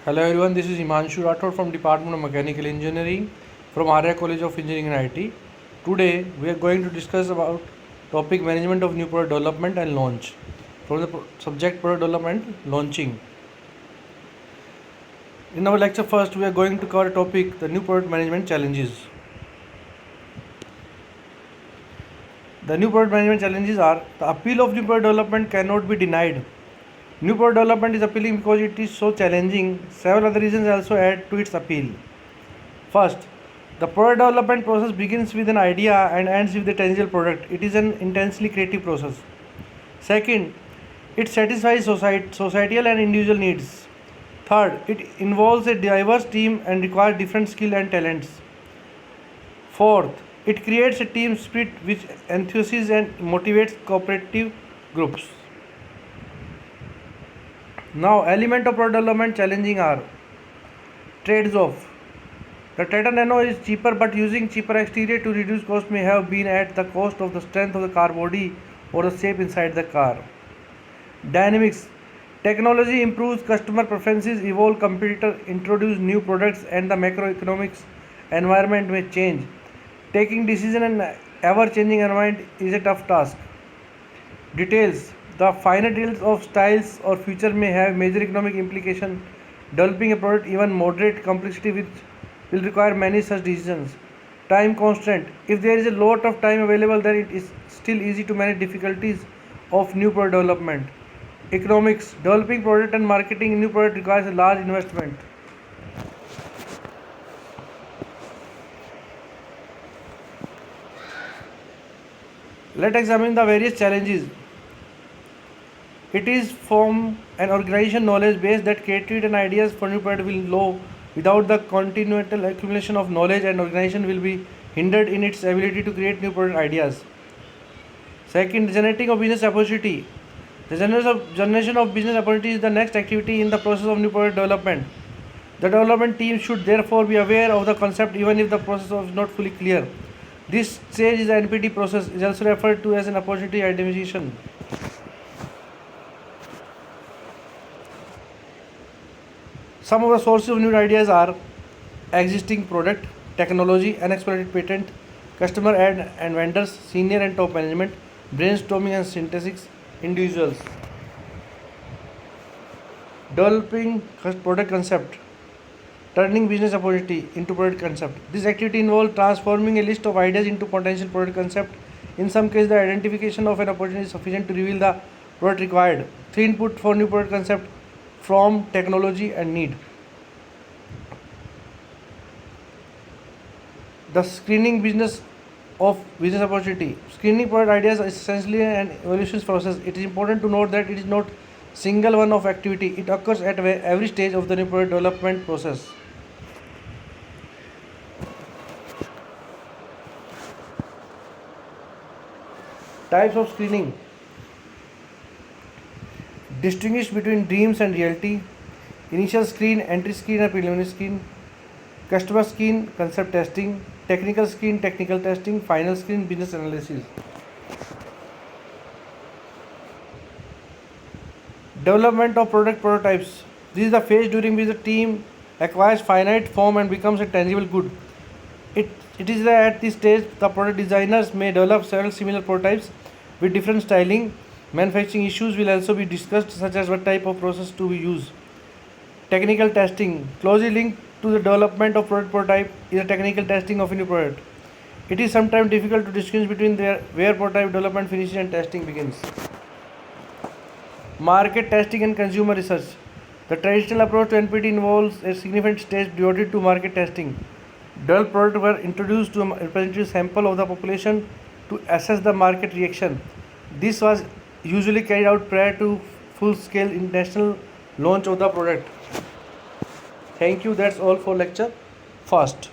Hello everyone, this is Himanshu Rathod from Department of Mechanical Engineering from Arya College of Engineering and IT. Today we are going to discuss about topic management of new product development and launch. From the subject product development launching. In our lecture first we are going to cover topic the new product management challenges. The new product management challenges are the appeal of new product development cannot be denied. New product development is appealing because it is so challenging. Several other reasons also add to its appeal. First, the product development process begins with an idea and ends with a tangible product. It is an intensely creative process. Second, it satisfies societal and individual needs. Third, it involves a diverse team and requires different skill and talents. Fourth, it creates a team spirit which enthuses and motivates cooperative groups. Now, element of product development challenging are trades off. The Tata Nano is cheaper, but using cheaper exterior to reduce cost may have been at the cost of the strength of the car body or the shape inside the car. Dynamics. Technology improves, customer preferences evolve, competitors introduce new products, and the macroeconomics environment may change. Taking decision in an ever-changing environment is a tough task. Details. The finer details of styles or feature may have major economic implication. Developing a product even moderate complexity which will require many such decisions. Time constraint. If there is a lot of time available, then it is still easy to manage difficulties of new product development. Economics. Developing product and marketing new product requires a large investment. Let's examine the various challenges. It is from an organization knowledge base that creativity and ideas for new product will low. Without the continual accumulation of knowledge, and organization will be hindered in its ability to create new product ideas. Second, generating of business opportunity. The generation of business opportunity is the next activity in the process of new product development. The development team should therefore be aware of the concept even if the process is not fully clear. This stage is the NPT process, is also referred to as an opportunity identification. Some of the sources of new ideas are existing product, technology, unexploited patent, customer and vendors, senior and top management, brainstorming and synthesis, individuals. Developing product concept, turning business opportunity into product concept. This activity involves transforming a list of ideas into potential product concept. In some cases, the identification of an opportunity is sufficient to reveal the product required. 3 input for new product concept from technology and need. The screening business of business opportunity. Screening product ideas is essentially an evaluation process. It is important to note that it is not single one of activity. It occurs at every stage of the new product development process. Types of screening. Distinguish between dreams and reality. Initial screen, entry screen and preliminary screen. Customer screen, concept testing. Technical screen, technical testing. Final screen, business analysis. Development of product prototypes. This is the phase during which the team acquires finite form and becomes a tangible good. It is at this stage the product designers may develop several similar prototypes with different styling. Manufacturing issues will also be discussed, such as what type of process to be used. Technical testing. Closely linked to the development of product prototype is the technical testing of a new product. It is sometimes difficult to distinguish between where prototype development finishes and testing begins. Market testing and consumer research. The traditional approach to NPT involves a significant stage devoted to market testing. Developed products were introduced to a representative sample of the population to assess the market reaction. This was usually carried out prior to full-scale international launch of the product. Thank you. That's all for lecture first.